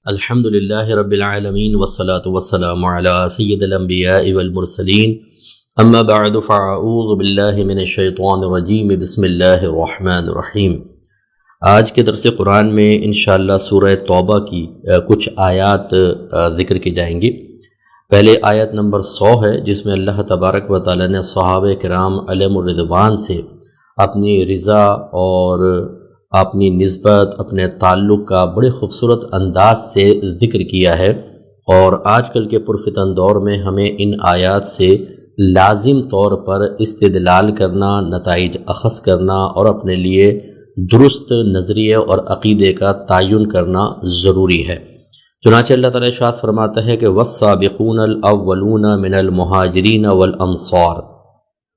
الحمد للہ رب العالمین والصلاة والسلام علی سید الانبیاء والمرسلین اما بعد فاعوذ باللہ من الشیطان الرجیم بسم اللہ الرحمن الرحیم۔ آج کے درس قرآن میں انشاءاللہ سورہ توبہ کی کچھ آیات ذکر کی جائیں گی۔ پہلے آیت نمبر 100 ہے جس میں اللہ تبارک و تعالی نے صحابہ کرام علیہم الرضوان سے اپنی رضا اور اپنی نسبت اپنے تعلق کا بڑے خوبصورت انداز سے ذکر کیا ہے، اور آج کل کے پرفتن دور میں ہمیں ان آیات سے لازم طور پر استدلال کرنا، نتائج اخذ کرنا اور اپنے لیے درست نظریے اور عقیدے کا تعین کرنا ضروری ہے۔ چنانچہ اللہ تعالیٰ ارشاد فرماتا ہے کہ والسابقون الاولون من المہاجرین والانصار،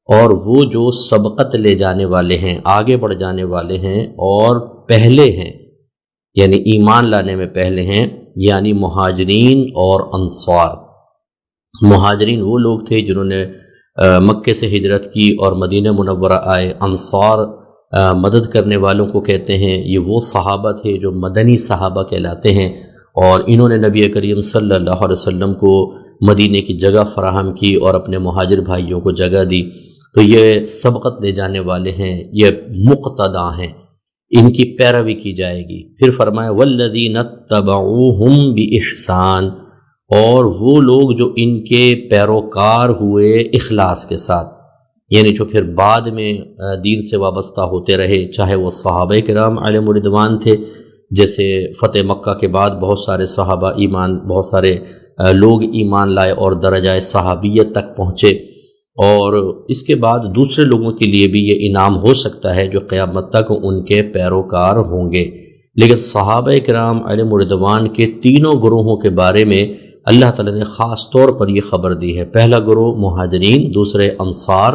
اور وہ جو سبقت لے جانے والے ہیں، آگے بڑھ جانے والے ہیں اور پہلے ہیں، یعنی ایمان لانے میں پہلے ہیں، یعنی مہاجرین اور انصار۔ مہاجرین وہ لوگ تھے جنہوں نے مکے سے ہجرت کی اور مدینہ منورہ آئے۔ انصار مدد کرنے والوں کو کہتے ہیں۔ یہ وہ صحابہ تھے جو مدنی صحابہ کہلاتے ہیں، اور انہوں نے نبی کریم صلی اللہ علیہ وسلم کو مدینے کی جگہ فراہم کی اور اپنے مہاجر بھائیوں کو جگہ دی۔ تو یہ سبقت لے جانے والے ہیں، یہ مقتدیٰ ہیں، ان کی پیروی کی جائے گی۔ پھر فرمایا والذین اتبعوہم بإحسان، اور وہ لوگ جو ان کے پیروکار ہوئے اخلاص کے ساتھ، یعنی جو پھر بعد میں دین سے وابستہ ہوتے رہے، چاہے وہ صحابہ کرام علیہم الرضوان تھے، جیسے فتح مکہ کے بعد بہت سارے صحابہ بہت سارے لوگ ایمان لائے اور درجہ صحابیت تک پہنچے، اور اس کے بعد دوسرے لوگوں کے لیے بھی یہ انعام ہو سکتا ہے جو قیامت تک ان کے پیروکار ہوں گے۔ لیکن صحابہ کرام علیہم الرضوان کے تینوں گروہوں کے بارے میں اللہ تعالیٰ نے خاص طور پر یہ خبر دی ہے۔ پہلا گروہ مہاجرین، دوسرے انصار،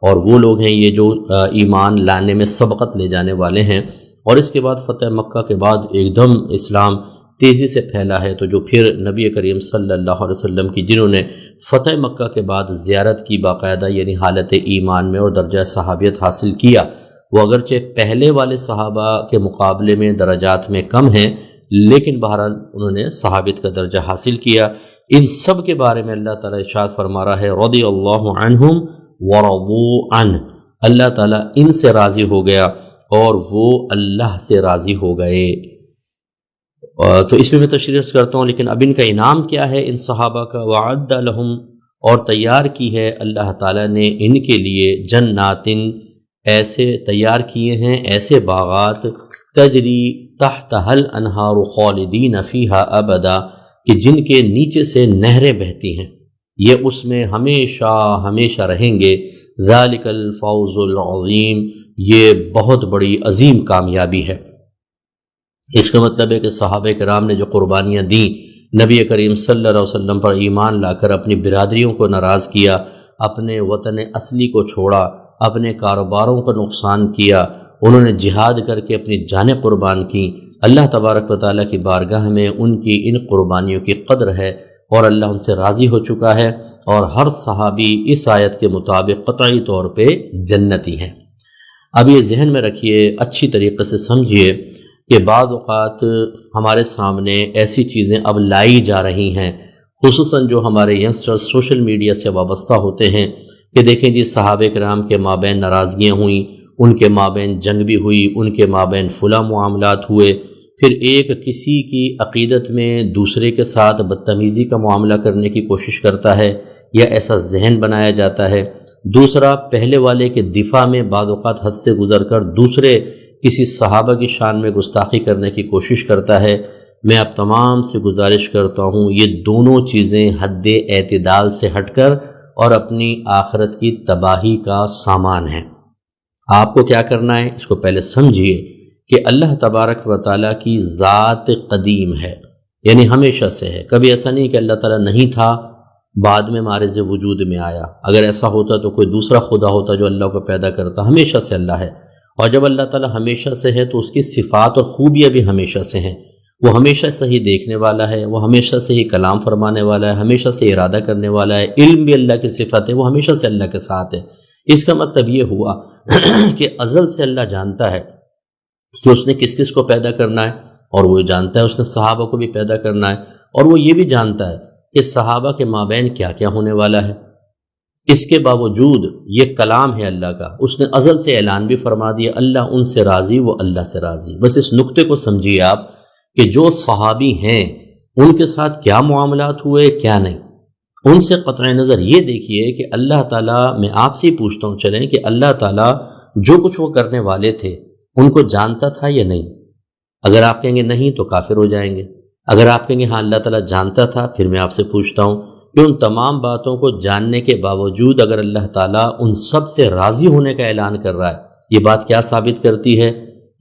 اور وہ لوگ ہیں یہ جو ایمان لانے میں سبقت لے جانے والے ہیں۔ اور اس کے بعد فتح مکہ کے بعد ایک دم اسلام تیزی سے پھیلا ہے، تو جو پھر نبی کریم صلی اللہ علیہ وسلم کی جنہوں نے فتح مکہ کے بعد زیارت کی باقاعدہ، یعنی حالت ایمان میں اور درجہ صحابیت حاصل کیا، وہ اگرچہ پہلے والے صحابہ کے مقابلے میں درجات میں کم ہیں، لیکن بہرحال انہوں نے صحابیت کا درجہ حاصل کیا۔ ان سب کے بارے میں اللہ تعالیٰ ارشاد فرما رہا ہے رضی اللہ عنہم ورضوا عنہ، اللہ تعالیٰ ان سے راضی ہو گیا اور وہ اللہ سے راضی ہو گئے۔ تو اس میں تشریح کرتا ہوں، لیکن اب ان کا انعام کیا ہے ان صحابہ کا؟ وعد لہم، اور تیار کی ہے اللہ تعالیٰ نے ان کے لیے جناتن، ایسے تیار کیے ہیں ایسے باغات، تجری تحتہا الانہار خالدین فیہا ابدا، کہ جن کے نیچے سے نہریں بہتی ہیں، یہ اس میں ہمیشہ ہمیشہ رہیں گے۔ ذالک الفوز العظیم، یہ بہت بڑی عظیم کامیابی ہے۔ اس کا مطلب ہے کہ صحابہ کرام نے جو قربانیاں دیں، نبی کریم صلی اللہ علیہ وسلم پر ایمان لا کر اپنی برادریوں کو ناراض کیا، اپنے وطن اصلی کو چھوڑا، اپنے کاروباروں کا نقصان کیا، انہوں نے جہاد کر کے اپنی جانیں قربان کی، اللہ تبارک و تعالیٰ کی بارگاہ میں ان کی ان قربانیوں کی قدر ہے، اور اللہ ان سے راضی ہو چکا ہے، اور ہر صحابی اس آیت کے مطابق قطعی طور پہ جنتی ہیں۔ اب یہ ذہن میں رکھیے، اچھی طریقے سے سمجھیے کہ بعض اوقات ہمارے سامنے ایسی چیزیں اب لائی جا رہی ہیں، خصوصاً جو ہمارے ینگسٹر سوشل میڈیا سے وابستہ ہوتے ہیں، کہ دیکھیں جی صحابہ کرام کے مابین ناراضگیاں ہوئیں، ان کے مابین جنگ بھی ہوئی، ان کے مابین فلاں معاملات ہوئے، پھر ایک کسی کی عقیدت میں دوسرے کے ساتھ بدتمیزی کا معاملہ کرنے کی کوشش کرتا ہے، یا ایسا ذہن بنایا جاتا ہے۔ دوسرا پہلے والے کے دفاع میں بعض اوقات حد سے گزر کر دوسرے کسی صحابہ کی شان میں گستاخی کرنے کی کوشش کرتا ہے۔ میں آپ تمام سے گزارش کرتا ہوں، یہ دونوں چیزیں حد اعتدال سے ہٹ کر اور اپنی آخرت کی تباہی کا سامان ہیں۔ آپ کو کیا کرنا ہے؟ اس کو پہلے سمجھیے کہ اللہ تبارک و تعالیٰ کی ذات قدیم ہے، یعنی ہمیشہ سے ہے۔ کبھی ایسا نہیں کہ اللہ تعالیٰ نہیں تھا بعد میں معرض وجود میں آیا۔ اگر ایسا ہوتا تو کوئی دوسرا خدا ہوتا جو اللہ کو پیدا کرتا۔ ہمیشہ سے اللہ ہے، اور جب اللہ تعالیٰ ہمیشہ سے ہے تو اس کی صفات اور خوبیاں بھی ہمیشہ سے ہیں۔ وہ ہمیشہ سے ہی دیکھنے والا ہے، وہ ہمیشہ سے ہی کلام فرمانے والا ہے، ہمیشہ سے ارادہ کرنے والا ہے، علم بھی اللہ کی صفت ہے، وہ ہمیشہ سے اللہ کے ساتھ ہے۔ اس کا مطلب یہ ہوا کہ ازل سے اللہ جانتا ہے کہ اس نے کس کس کو پیدا کرنا ہے، اور وہ جانتا ہے اس نے صحابہ کو بھی پیدا کرنا ہے، اور وہ یہ بھی جانتا ہے کہ صحابہ کے مابین کیا کیا ہونے والا ہے۔ اس کے باوجود یہ کلام ہے اللہ کا، اس نے ازل سے اعلان بھی فرما دیا اللہ ان سے راضی، وہ اللہ سے راضی۔ بس اس نقطے کو سمجھیے آپ کہ جو صحابی ہیں ان کے ساتھ کیا معاملات ہوئے کیا نہیں، ان سے قطع نظر یہ دیکھیے کہ اللہ تعالیٰ، میں آپ سے ہی پوچھتا ہوں چلیں کہ اللہ تعالیٰ جو کچھ وہ کرنے والے تھے ان کو جانتا تھا یا نہیں؟ اگر آپ کہیں گے نہیں تو کافر ہو جائیں گے، اگر آپ کہیں گے ہاں اللہ تعالیٰ جانتا تھا، پھر میں آپ سے پوچھتا ہوں کہ ان تمام باتوں کو جاننے کے باوجود اگر اللہ تعالیٰ ان سب سے راضی ہونے کا اعلان کر رہا ہے، یہ بات کیا ثابت کرتی ہے؟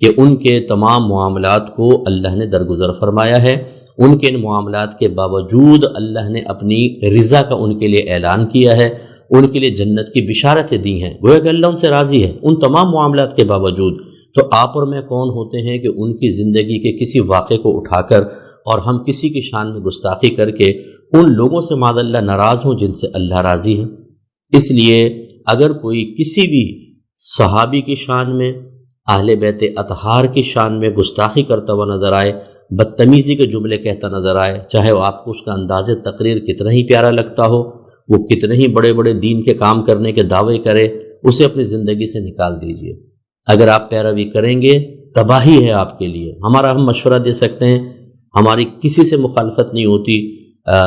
کہ ان کے تمام معاملات کو اللہ نے درگزر فرمایا ہے، ان کے ان معاملات کے باوجود اللہ نے اپنی رضا کا ان کے لیے اعلان کیا ہے، ان کے لیے جنت کی بشارتیں دی ہیں، گویا کہ اللہ ان سے راضی ہے ان تمام معاملات کے باوجود۔ تو آپ اور میں کون ہوتے ہیں کہ ان کی زندگی کے کسی واقعے کو اٹھا کر اور ہم کسی کی شان میں گستاخی کر کے ان لوگوں سے معاذ اللہ ناراض ہوں جن سے اللہ راضی ہے۔ اس لیے اگر کوئی کسی بھی صحابی کی شان میں، اہل بیت اطہار کی شان میں گستاخی کرتا ہوا نظر آئے، بدتمیزی کے جملے کہتا نظر آئے، چاہے وہ آپ کو اس کا انداز تقریر کتنا ہی پیارا لگتا ہو، وہ کتنے ہی بڑے بڑے دین کے کام کرنے کے دعوے کرے، اسے اپنی زندگی سے نکال دیجئے۔ اگر آپ پیروی کریں گے تباہی ہے آپ کے لیے۔ ہم مشورہ دے سکتے ہیں، ہماری کسی سے مخالفت نہیں ہوتی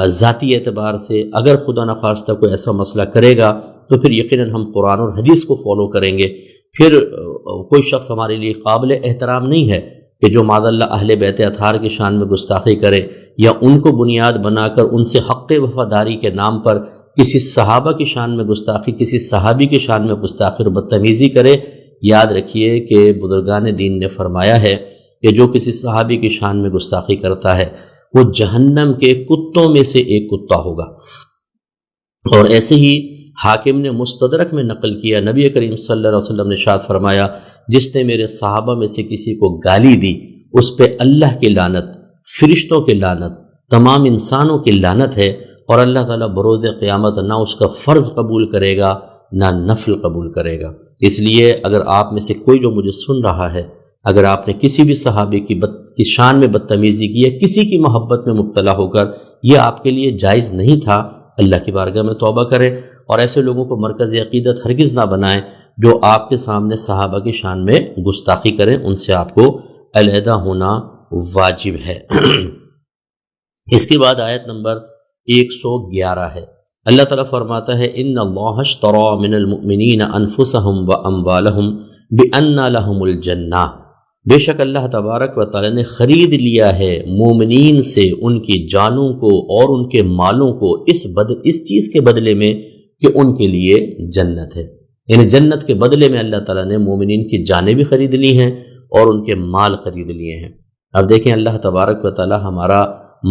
ذاتی اعتبار سے، اگر خدا نخواستہ کوئی ایسا مسئلہ کرے گا تو پھر یقیناً ہم قرآن اور حدیث کو فالو کریں گے۔ پھر کوئی شخص ہمارے لیے قابل احترام نہیں ہے کہ جو معاذ اللہ اہل بیت اطہار کی شان میں گستاخی کرے یا ان کو بنیاد بنا کر ان سے حق وفاداری کے نام پر کسی صحابہ کی شان میں گستاخی، کسی صحابی کی شان میں گستاخی اور بدتمیزی کرے۔ یاد رکھیے کہ بزرگان دین نے فرمایا ہے کہ جو کسی صحابی کی شان میں گستاخی کرتا ہے وہ جہنم کے کتوں میں سے ایک کتا ہوگا۔ اور ایسے ہی حاکم نے مستدرک میں نقل کیا، نبی کریم صلی اللہ علیہ وسلم نے ارشاد فرمایا جس نے میرے صحابہ میں سے کسی کو گالی دی اس پہ اللہ کی لعنت، فرشتوں کی لعنت، تمام انسانوں کی لعنت ہے، اور اللہ تعالیٰ بروز قیامت نہ اس کا فرض قبول کرے گا نہ نفل قبول کرے گا۔ اس لیے اگر آپ میں سے کوئی جو مجھے سن رہا ہے، اگر آپ نے کسی بھی صحابی کی شان میں بدتمیزی کی ہے، کسی کی محبت میں مبتلا ہو کر یہ آپ کے لیے جائز نہیں تھا، اللہ کی بارگاہ میں توبہ کریں، اور ایسے لوگوں کو مرکز عقیدت ہرگز نہ بنائیں جو آپ کے سامنے صحابہ کی شان میں گستاخی کریں، ان سے آپ کو علیحدہ ہونا واجب ہے۔ اس کے بعد آیت نمبر 111 ہے، اللہ تعالیٰ فرماتا ہے ان اللہ اشتری من المؤمنین انفسهم واموالهم بان لهم الجنہ، بے شک اللہ تبارک و تعالیٰ نے خرید لیا ہے مومنین سے ان کی جانوں کو اور ان کے مالوں کو اس چیز کے بدلے میں کہ ان کے لیے جنت ہے، یعنی جنت کے بدلے میں اللہ تعالیٰ نے مومنین کی جانیں بھی خرید لی ہیں اور ان کے مال خرید لیے ہیں۔ اب دیکھیں اللہ تبارک و تعالیٰ ہمارا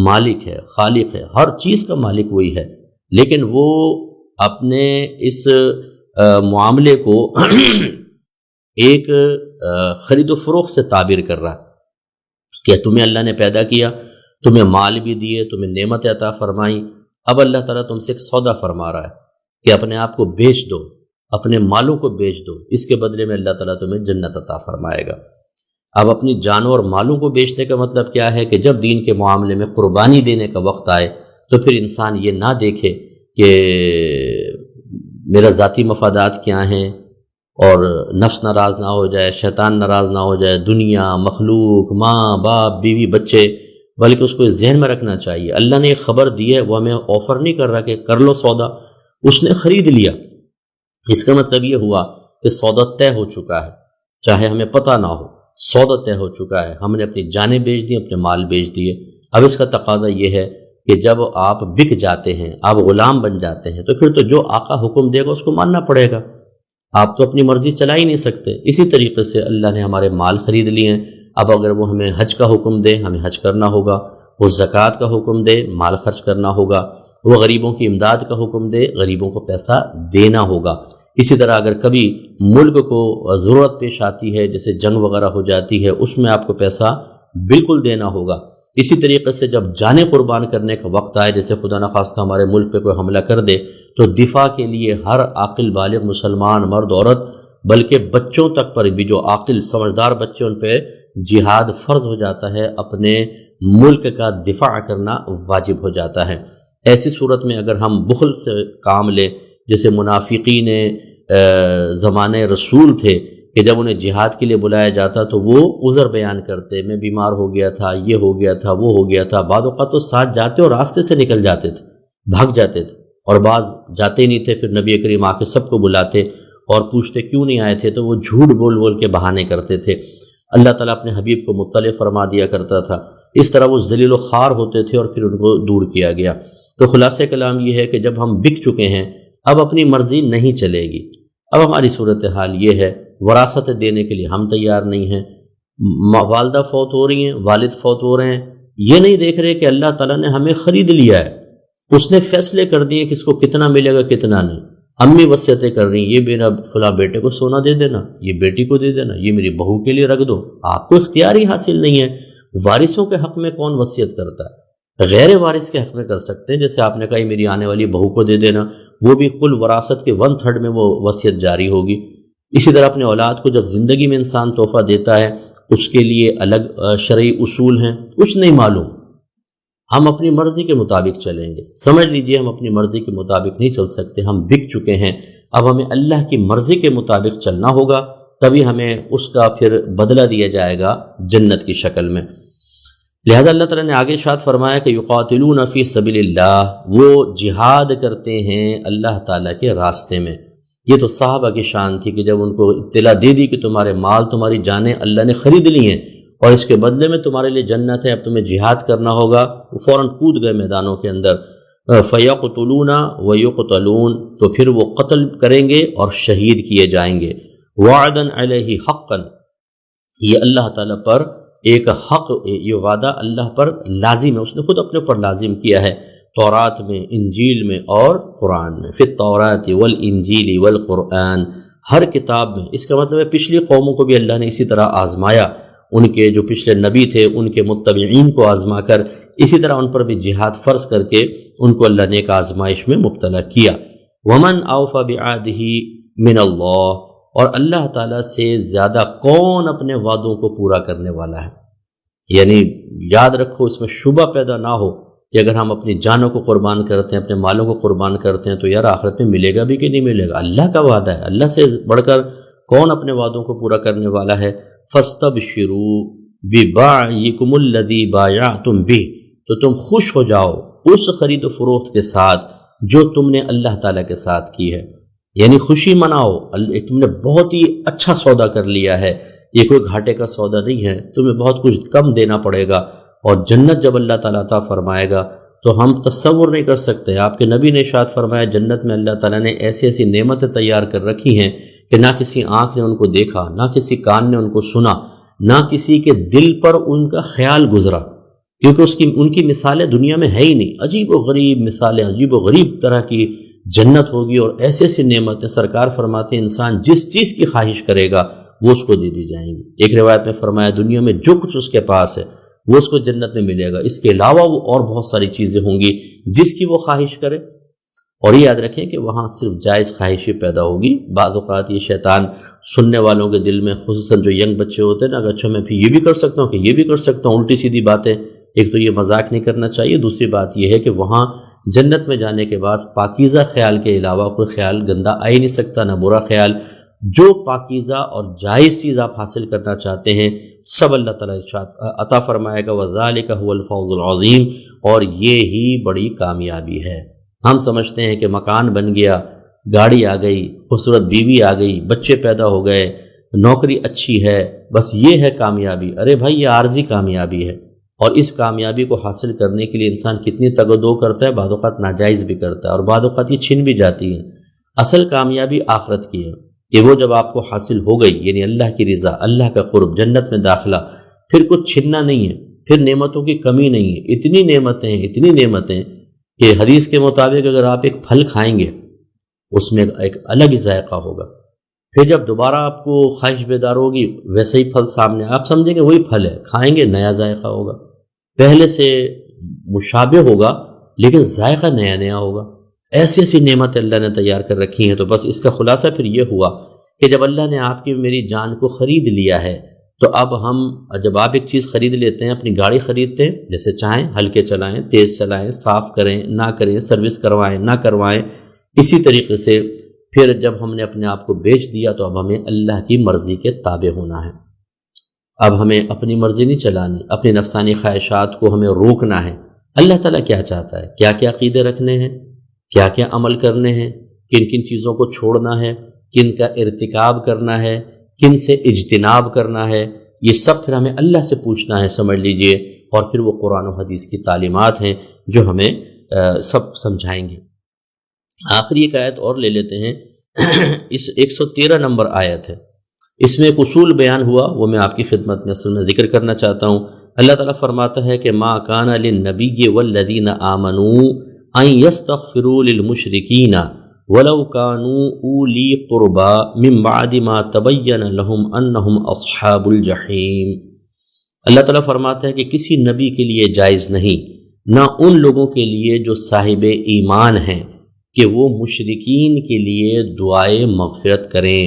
مالک ہے، خالق ہے، ہر چیز کا مالک وہی ہے، لیکن وہ اپنے اس معاملے کو ایک خرید و فروخت سے تعبیر کر رہا ہے کہ تمہیں اللہ نے پیدا کیا، تمہیں مال بھی دیے، تمہیں نعمت عطا فرمائی، اب اللہ تعالیٰ تم سے ایک سودا فرما رہا ہے کہ اپنے آپ کو بیچ دو، اپنے مالوں کو بیچ دو، اس کے بدلے میں اللہ تعالیٰ تمہیں جنت عطا فرمائے گا۔ اب اپنی جانوں اور مالوں کو بیچنے کا مطلب کیا ہے کہ جب دین کے معاملے میں قربانی دینے کا وقت آئے تو پھر انسان یہ نہ دیکھے کہ میرا ذاتی مفادات کیا ہیں اور نفس ناراض نہ ہو جائے، شیطان ناراض نہ ہو جائے، دنیا، مخلوق، ماں باپ، بیوی، بچے، بلکہ اس کو ذہن میں رکھنا چاہیے اللہ نے ایک خبر دی ہے، وہ ہمیں آفر نہیں کر رہا کہ کر لو سودا، اس نے خرید لیا۔ اس کا مطلب یہ ہوا کہ سودا طے ہو چکا ہے، چاہے ہمیں پتہ نہ ہو، سودا طے ہو چکا ہے، ہم نے اپنی جانیں بیچ دی، اپنے مال بیچ دیے۔ اب اس کا تقاضا یہ ہے کہ جب آپ بک جاتے ہیں، آپ غلام بن جاتے ہیں، تو پھر تو جو آقا حکم دے گا اس کو ماننا پڑے گا، آپ تو اپنی مرضی چلا ہی نہیں سکتے۔ اسی طریقے سے اللہ نے ہمارے مال خرید لیے ہیں، اب اگر وہ ہمیں حج کا حکم دے ہمیں حج کرنا ہوگا، وہ زکوٰۃ کا حکم دے مال خرچ کرنا ہوگا، وہ غریبوں کی امداد کا حکم دے غریبوں کو پیسہ دینا ہوگا۔ اسی طرح اگر کبھی ملک کو ضرورت پیش آتی ہے، جیسے جنگ وغیرہ ہو جاتی ہے، اس میں آپ کو پیسہ بالکل دینا ہوگا۔ اسی طریقے سے جب جانیں قربان کرنے کا وقت آئے، جیسے خدا نخواستہ ہمارے ملک پہ کوئی حملہ کر دے، تو دفاع کے لیے ہر عاقل بالغ مسلمان مرد عورت، بلکہ بچوں تک پر بھی جو عاقل سمجھدار بچے ان پہ جہاد فرض ہو جاتا ہے، اپنے ملک کا دفاع کرنا واجب ہو جاتا ہے۔ ایسی صورت میں اگر ہم بخل سے کام لیں، جیسے منافقین زمانے رسول تھے کہ جب انہیں جہاد کے لیے بلایا جاتا تو وہ عذر بیان کرتے، میں بیمار ہو گیا تھا، یہ ہو گیا تھا، وہ ہو گیا تھا۔ بعض اوقات تو ساتھ جاتے اور راستے سے نکل جاتے تھے، بھاگ جاتے تھے، اور بعض جاتے نہیں تھے۔ پھر نبی کریم آ کے سب کو بلاتے اور پوچھتے کیوں نہیں آئے تھے، تو وہ جھوٹ بول بول کے بہانے کرتے تھے۔ اللہ تعالیٰ اپنے حبیب کو مطلع فرما دیا کرتا تھا۔ اس طرح وہ ذلیل و خوار ہوتے تھے اور پھر ان کو دور کیا گیا۔ تو خلاصہ کلام یہ ہے کہ جب ہم بک چکے ہیں، اب اپنی مرضی نہیں چلے گی۔ اب ہماری صورتحال یہ ہے، وراثت دینے کے لیے ہم تیار نہیں ہیں، والدہ فوت ہو رہی ہیں، والد فوت ہو رہے ہیں، یہ نہیں دیکھ رہے کہ اللہ تعالیٰ نے ہمیں خرید لیا ہے، اس نے فیصلے کر دیے کہ اس کو کتنا ملے گا کتنا نہیں۔ امی وصیتیں کر رہی ہیں، یہ میرا فلاں بیٹے کو سونا دے دینا، یہ بیٹی کو دے دینا، یہ میری بہو کے لیے رکھ دو۔ آپ کو اختیار ہی حاصل نہیں ہے۔ وارثوں کے حق میں کون وصیت کرتا ہے؟ غیر وارث کے حق میں کر سکتے ہیں، جیسے آپ نے کہا یہ میری آنے والی بہو کو دے دینا، وہ بھی کل وراثت کے 1/3 میں وہ وصیت جاری ہوگی۔ اسی طرح اپنے اولاد کو جب زندگی میں انسان تحفہ دیتا ہے، اس کے لیے الگ شرعی اصول ہیں، کچھ نہیں معلوم، ہم اپنی مرضی کے مطابق چلیں گے۔ سمجھ لیجئے ہم اپنی مرضی کے مطابق نہیں چل سکتے، ہم بک چکے ہیں۔ اب ہمیں اللہ کی مرضی کے مطابق چلنا ہوگا، تبھی ہمیں اس کا پھر بدلہ دیا جائے گا جنت کی شکل میں۔ لہذا اللہ تعالیٰ نے آگے ارشاد فرمایا کہ یقاتلون فی سبیل اللہ، وہ جہاد کرتے ہیں اللہ تعالیٰ کے راستے میں۔ یہ تو صحابہ کی شان تھی کہ جب ان کو اطلاع دے دی کہ تمہارے مال تمہاری جانیں اللہ نے خرید لی ہیں اور اس کے بدلے میں تمہارے لیے جنت ہے، اب تمہیں جہاد کرنا ہوگا، وہ فوراً کود گئے میدانوں کے اندر۔ فَيَقْتُلُونَ وَيُقْتَلُونَ، تو پھر وہ قتل کریں گے اور شہید کیے جائیں گے۔ وَعْدًا عَلَيْهِ حَقًّا، یہ اللہ تعالیٰ پر ایک حق، یہ وعدہ اللہ پر لازم ہے، اس نے خود اپنے اوپر لازم کیا ہے، تورات میں، انجیل میں اور قرآن میں۔ فی التوراۃ والانجیل والقرآن، ہر کتاب میں۔ اس کا مطلب ہے پچھلی قوموں کو بھی اللہ نے اسی طرح آزمایا، ان کے جو پچھلے نبی تھے ان کے متبعین کو آزما کر، اسی طرح ان پر بھی جہاد فرض کر کے ان کو اللہ نے ایک آزمائش میں مبتلا کیا۔ ومن اوفی بعہدہ من اللہ، اور اللہ تعالیٰ سے زیادہ کون اپنے وعدوں کو پورا کرنے والا ہے؟ یعنی یاد رکھو، اس میں شبہ پیدا نہ ہو کہ اگر ہم اپنی جانوں کو قربان کرتے ہیں، اپنے مالوں کو قربان کرتے ہیں تو یار آخرت میں ملے گا بھی کہ نہیں ملے گا۔ اللہ کا وعدہ ہے، اللہ سے بڑھ کر کون اپنے وعدوں کو پورا کرنے والا ہے؟ فاستبشروا ببیعکم الذی بایعتم بہ، تو تم خوش ہو جاؤ اس خرید و فروخت کے ساتھ جو تم نے اللہ تعالیٰ کے ساتھ کی ہے، یعنی خوشی مناؤ، تم نے بہت ہی اچھا سودا کر لیا ہے، یہ کوئی گھاٹے کا سودا نہیں ہے، تمہیں بہت کچھ کم دینا پڑے گا، اور جنت جب اللہ تعالیٰ عطا فرمائے گا تو ہم تصور نہیں کر سکتے۔ آپ کے نبی نے ارشاد فرمایا جنت میں اللہ تعالیٰ نے ایسی ایسی نعمتیں تیار کر رکھی ہیں کہ نہ کسی آنکھ نے ان کو دیکھا، نہ کسی کان نے ان کو سنا، نہ کسی کے دل پر ان کا خیال گزرا، کیونکہ ان کی مثالیں دنیا میں ہے ہی نہیں۔ عجیب و غریب مثالیں، عجیب و غریب طرح کی جنت ہوگی، اور ایسے ایسی نعمتیں سرکار فرماتے ہیں انسان جس چیز کی خواہش کرے گا وہ اس کو دے دی جائیں گی۔ ایک روایت میں فرمایا دنیا میں جو کچھ اس کے پاس ہے وہ اس کو جنت میں ملے گا، اس کے علاوہ وہ اور بہت ساری چیزیں ہوں گی جس کی وہ خواہش کرے۔ اور یہ یاد رکھیں کہ وہاں صرف جائز خواہش ہی پیدا ہوگی۔ بعض اوقات یہ شیطان سننے والوں کے دل میں، خصوصاً جو ینگ بچے ہوتے ہیں نا، اچھا میں پھر یہ بھی کر سکتا ہوں کہ یہ بھی کر سکتا ہوں، الٹی سیدھی باتیں۔ ایک تو یہ مذاق نہیں کرنا چاہیے، دوسری بات یہ ہے کہ وہاں جنت میں جانے کے بعد پاکیزہ خیال کے علاوہ کوئی خیال گندا آ ہی نہیں سکتا، نہ برا خیال۔ جو پاکیزہ اور جائز چیز آپ حاصل کرنا چاہتے ہیں سب اللہ تعالیٰ عطا فرمائے گا۔ وَذَلِكَ هُوَ الْفَوْزُ الْعَظِيمُ، اور یہ ہی بڑی کامیابی ہے۔ ہم سمجھتے ہیں کہ مکان بن گیا، گاڑی آ گئی، خوبصورت بیوی آ گئی، بچے پیدا ہو گئے، نوکری اچھی ہے، بس یہ ہے کامیابی۔ ارے بھائی، یہ عارضی کامیابی ہے، اور اس کامیابی کو حاصل کرنے کے لیے انسان کتنی تگ و دو کرتا ہے، بعض اوقات ناجائز بھی کرتا ہے، اور بعض اوقات یہ چھن بھی جاتی ہے۔ اصل کامیابی آخرت کی ہے کہ وہ جب آپ کو حاصل ہو گئی، یعنی اللہ کی رضا، اللہ کا قرب، جنت میں داخلہ، پھر کچھ چھننا نہیں ہے، پھر نعمتوں کی کمی نہیں ہے۔ اتنی نعمتیں ہیں، اتنی نعمتیں کہ حدیث کے مطابق اگر آپ ایک پھل کھائیں گے اس میں ایک الگ ہی ذائقہ ہوگا، پھر جب دوبارہ آپ کو خواہش بیدار ہوگی ویسے ہی پھل سامنے آپ سمجھیں گے وہی پھل ہے، کھائیں گے نیا ذائقہ ہوگا، پہلے سے مشابہ ہوگا لیکن ذائقہ نیا نیا ہوگا۔ ایسی ایسی نعمت اللہ نے تیار کر رکھی ہیں۔ تو بس اس کا خلاصہ پھر یہ ہوا کہ جب اللہ نے آپ کی میری جان کو خرید لیا ہے تو اب ہم جب آپ ایک چیز خرید لیتے ہیں، اپنی گاڑی خریدتے ہیں، جیسے چاہیں ہلکے چلائیں، تیز چلائیں، صاف کریں نہ کریں، سروس کروائیں نہ کروائیں، اسی طریقے سے پھر جب ہم نے اپنے آپ کو بیچ دیا تو اب ہمیں اللہ کی مرضی کے تابع ہونا ہے۔ اب ہمیں اپنی مرضی نہیں چلانی، اپنی نفسانی خواہشات کو ہمیں روکنا ہے۔ اللہ تعالیٰ کیا چاہتا ہے، کیا کیا عقیدے رکھنے ہیں، کیا کیا عمل کرنے ہیں، کن کن چیزوں کو چھوڑنا ہے، کن کا ارتکاب کرنا ہے، کن سے اجتناب کرنا ہے، یہ سب پھر ہمیں اللہ سے پوچھنا ہے، سمجھ لیجئے، اور پھر وہ قرآن و حدیث کی تعلیمات ہیں جو ہمیں سب سمجھائیں گے۔ آخری ایک آیت اور لے لیتے ہیں، اس 113 نمبر آیت ہے، اس میں ایک اصول بیان ہوا، وہ میں آپ کی خدمت میں اصل میں ذکر کرنا چاہتا ہوں۔ اللہ تعالیٰ فرماتا ہے کہ ما کان للنبی والذین آمنوا ان یستغفروا للمشرکین ولو كانوا اولی قربا من بعد ما تبین لهم انہم اصحاب الجحیم۔ اللہ تعالیٰ فرماتا ہے کہ کسی نبی کے لیے جائز نہیں، نہ ان لوگوں کے لیے جو صاحب ایمان ہیں، کہ وہ مشرکین کے لیے دعائے مغفرت کریں،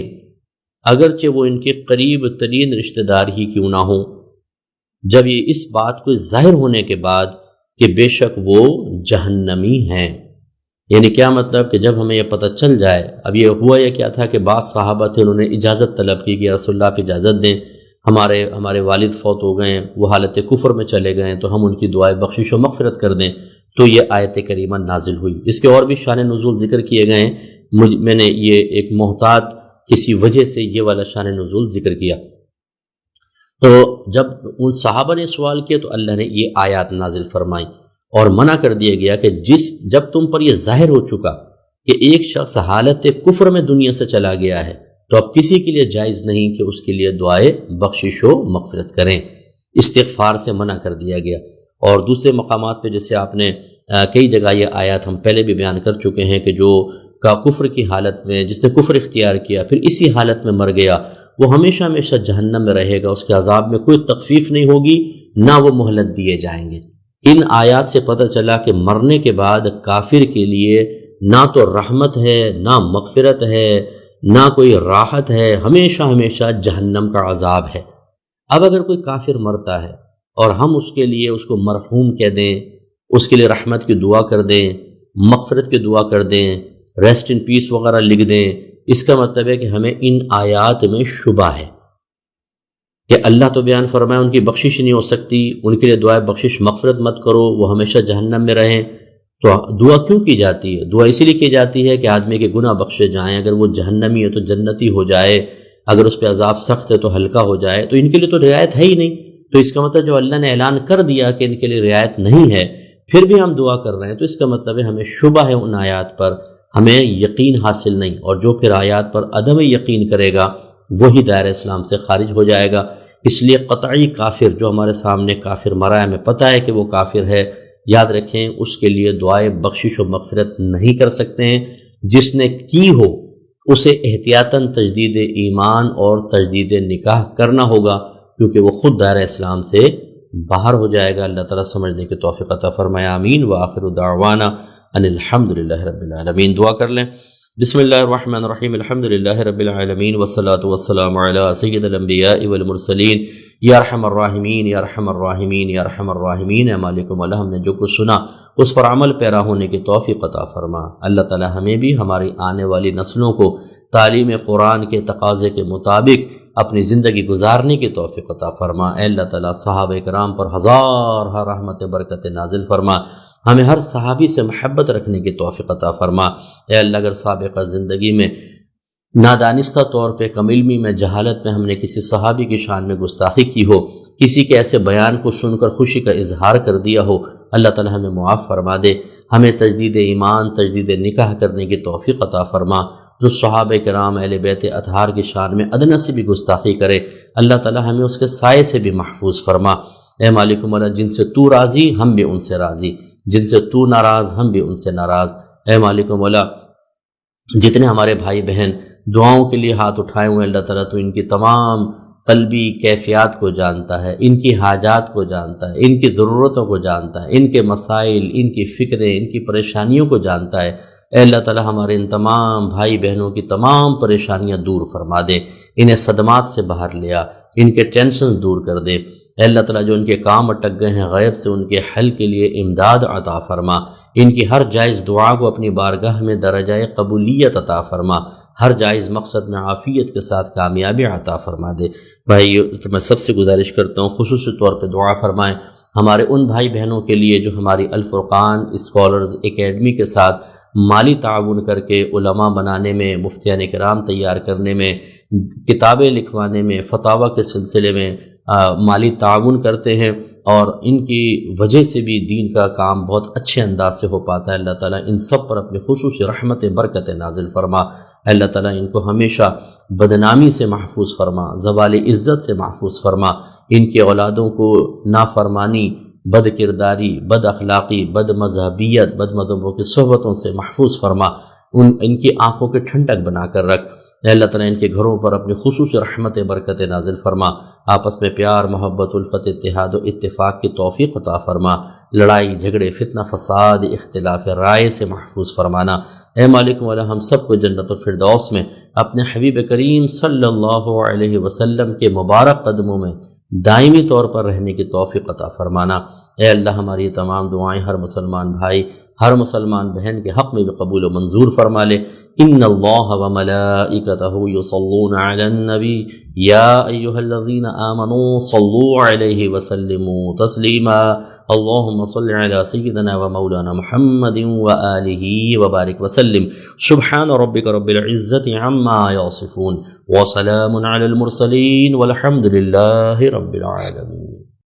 اگرچہ وہ ان کے قریب ترین رشتہ دار ہی کیوں نہ ہوں، جب یہ اس بات کو ظاہر ہونے کے بعد کہ بے شک وہ جہنمی ہیں۔ یعنی کیا مطلب کہ جب ہمیں یہ پتہ چل جائے، اب یہ ہوا یہ کیا تھا کہ بعض صحابہ تھے، انہوں نے اجازت طلب کی کہ رسول اللہ پہ اجازت دیں، ہمارے والد فوت ہو گئے ہیں، وہ حالت کفر میں چلے گئے ہیں، تو ہم ان کی دعائے بخشش و مغفرت کر دیں، تو یہ آیت کریمہ نازل ہوئی۔ اس کے اور بھی شان نزول ذکر کیے گئے ہیں، میں نے یہ ایک محتاط کسی وجہ سے یہ والا شان نزول ذکر کیا۔ تو جب ان صحابہ نے سوال کیا تو اللہ نے یہ آیات نازل فرمائی اور منع کر دیا گیا کہ جب تم پر یہ ظاہر ہو چکا کہ ایک شخص حالت کفر میں دنیا سے چلا گیا ہے، تو اب کسی کے لیے جائز نہیں کہ اس کے لیے دعائے بخشش و مغفرت کریں، استغفار سے منع کر دیا گیا۔ اور دوسرے مقامات پہ جیسے آپ نے کئی جگہ یہ آیات ہم پہلے بھی بیان کر چکے ہیں کہ جو کا کفر کی حالت میں، جس نے کفر اختیار کیا پھر اسی حالت میں مر گیا، وہ ہمیشہ ہمیشہ جہنم میں رہے گا، اس کے عذاب میں کوئی تخفیف نہیں ہوگی، نہ وہ مہلت دیے جائیں گے۔ ان آیات سے پتہ چلا کہ مرنے کے بعد کافر کے لیے نہ تو رحمت ہے، نہ مغفرت ہے، نہ کوئی راحت ہے، ہمیشہ ہمیشہ جہنم کا عذاب ہے۔ اب اگر کوئی کافر مرتا ہے اور ہم اس کے لیے اس کو مرحوم کہہ دیں، اس کے لیے رحمت کی دعا کر دیں، مغفرت کی دعا کر دیں، ریسٹ ان پیس وغیرہ لکھ دیں، اس کا مطلب ہے کہ ہمیں ان آیات میں شبہ ہے کہ اللہ تو بیان فرمائے ان کی بخشش نہیں ہو سکتی، ان کے لیے دعائے بخشش مغفرت مت کرو، وہ ہمیشہ جہنم میں رہیں، تو دعا کیوں کی جاتی ہے؟ دعا اسی لیے کی جاتی ہے کہ آدمی کے گناہ بخشے جائیں، اگر وہ جہنمی ہے تو جنتی ہو جائے، اگر اس پہ عذاب سخت ہے تو ہلکا ہو جائے، تو ان کے لیے تو رعایت ہے ہی نہیں۔ تو اس کا مطلب جو اللہ نے اعلان کر دیا کہ ان کے لیے رعایت نہیں ہے، پھر بھی ہم دعا کر رہے ہیں، تو اس کا مطلب ہے ہمیں شبہ ہے ان آیات پر، ہمیں یقین حاصل نہیں، اور جو پھر آیات پر عدم یقین کرے گا وہی دائرہ اسلام سے خارج ہو جائے گا۔ اس لیے قطعی کافر جو ہمارے سامنے کافر مرا ہے، ہمیں پتہ ہے کہ وہ کافر ہے، یاد رکھیں اس کے لیے دعائے بخشش و مغفرت نہیں کر سکتے ہیں۔ جس نے کی ہو اسے احتیاطاً تجدید ایمان اور تجدید نکاح کرنا ہوگا، کیونکہ وہ خود دائرہ اسلام سے باہر ہو جائے گا۔ اللہ تعالیٰ سمجھنے کی توفیق عطا فرمائے، آمین۔ وآخر دعوانا ان الحمدللہ رب العالمین۔ دعا کر لیں۔ بسم اللہ الرحمن الرحیم، الحمدللہ رب العالمین، والصلاة والسلام علی سید الانبیاء والمرسلین، یا ارحم الراحمین یا ارحم الراحمین یا ارحم الراحمین۔ اے مالک مولا، ہم نے جو کچھ سنا اس پر عمل پیرا ہونے کی توفیق عطا فرما۔ اللہ تعالی ہمیں بھی ہماری آنے والی نسلوں کو تعلیم قرآن کے تقاضے کے مطابق اپنی زندگی گزارنے کی توفیق عطا فرما۔ اے اللہ تعالیٰ صحابہ کرام پر ہزار رحمت برکت نازل فرما، ہمیں ہر صحابی سے محبت رکھنے کی توفیق عطا فرما۔ اے اللہ، اگر سابقہ زندگی میں نادانستہ طور پہ کم علمی میں جہالت میں ہم نے کسی صحابی کی شان میں گستاخی کی ہو، کسی کے ایسے بیان کو سن کر خوشی کا اظہار کر دیا ہو، اللہ تعالیٰ ہمیں معاف فرما دے۔ ہمیں تجدید ایمان، تجدید نکاح کرنے کی توفیق عطا فرما۔ جو صحابہ کرام اہل بیت اطہار کی شان میں ادنیٰ سے بھی گستاخی کرے، اللہ تعالیٰ ہمیں اس کے سائے سے بھی محفوظ فرما۔ اے مالک مولا، جن سے تو راضی ہم بھی ان سے راضی، جن سے تو ناراض ہم بھی ان سے ناراض۔ اے مالک مولا، جتنے ہمارے بھائی بہن دعاؤں کے لیے ہاتھ اٹھائے ہوئے، اللہ تعالیٰ تو ان کی تمام قلبی کیفیات کو جانتا ہے، ان کی حاجات کو جانتا ہے، ان کی ضرورتوں کو جانتا ہے، ان کے مسائل، ان کی فکریں، ان کی پریشانیوں کو جانتا ہے۔ اے اللہ تعالیٰ ہمارے ان تمام بھائی بہنوں کی تمام پریشانیاں دور فرما دے، انہیں صدمات سے باہر لیا، ان کے ٹینشنز دور کر دے۔ اے اللہ تعالیٰ جو ان کے کام اٹک گئے ہیں غیب سے ان کے حل کے لیے امداد عطا فرما، ان کی ہر جائز دعا کو اپنی بارگاہ میں درجہ قبولیت عطا فرما، ہر جائز مقصد میں عافیت کے ساتھ کامیابی عطا فرما دے۔ بھائی میں سب سے گزارش کرتا ہوں خصوصی طور پہ دعا فرمائیں ہمارے ان بھائی بہنوں کے لیے جو ہماری الفرقان اسکالرز اکیڈمی کے ساتھ مالی تعاون کر کے علماء بنانے میں، مفتیان کرام تیار کرنے میں، کتابیں لکھوانے میں، فتاوی کے سلسلے میں مالی تعاون کرتے ہیں، اور ان کی وجہ سے بھی دین کا کام بہت اچھے انداز سے ہو پاتا ہے۔ اللہ تعالیٰ ان سب پر اپنی خصوصی رحمت برکت نازل فرما۔ اللہ تعالیٰ ان کو ہمیشہ بدنامی سے محفوظ فرما، زوال عزت سے محفوظ فرما، ان کی اولادوں کو نافرمانی، بد کرداری، بد اخلاقی، بد مذہبیت، بد مذہبوں کی صحبتوں سے محفوظ فرما، ان کی آنکھوں کے ٹھنڈک بنا کر رکھ۔ اے اللہ تعالیٰ ان کے گھروں پر اپنی خصوصی رحمت برکت نازل فرما، آپس میں پیار، محبت، الفت، اتحاد و اتفاق کی توفیق عطا فرما، لڑائی جھگڑے، فتنہ فساد، اختلاف رائے سے محفوظ فرمانا۔ اے مالک مولا ہم سب کو جنت الفردوس میں اپنے حبیب کریم صلی اللہ علیہ وسلم کے مبارک قدموں میں دائمی طور پر رہنے کی توفیق عطا فرمانا۔ اے اللہ ہماری تمام دعائیں ہر مسلمان بھائی، ہر مسلمان بہن کے حق میں بھی قبول و منظور فرما لے۔ ان اللہ وملائکتہ یصلون علی النبی یا ایھا الذین آمنوا صلوا علیہ وسلموا تسلیما اللہم صل علی سیدنا و مولانا محمد وآلہ وبارک وسلم۔ سبحان ربک رب العزت عما یصفون وسلام علی المرسلین والحمد للہ رب العالمین۔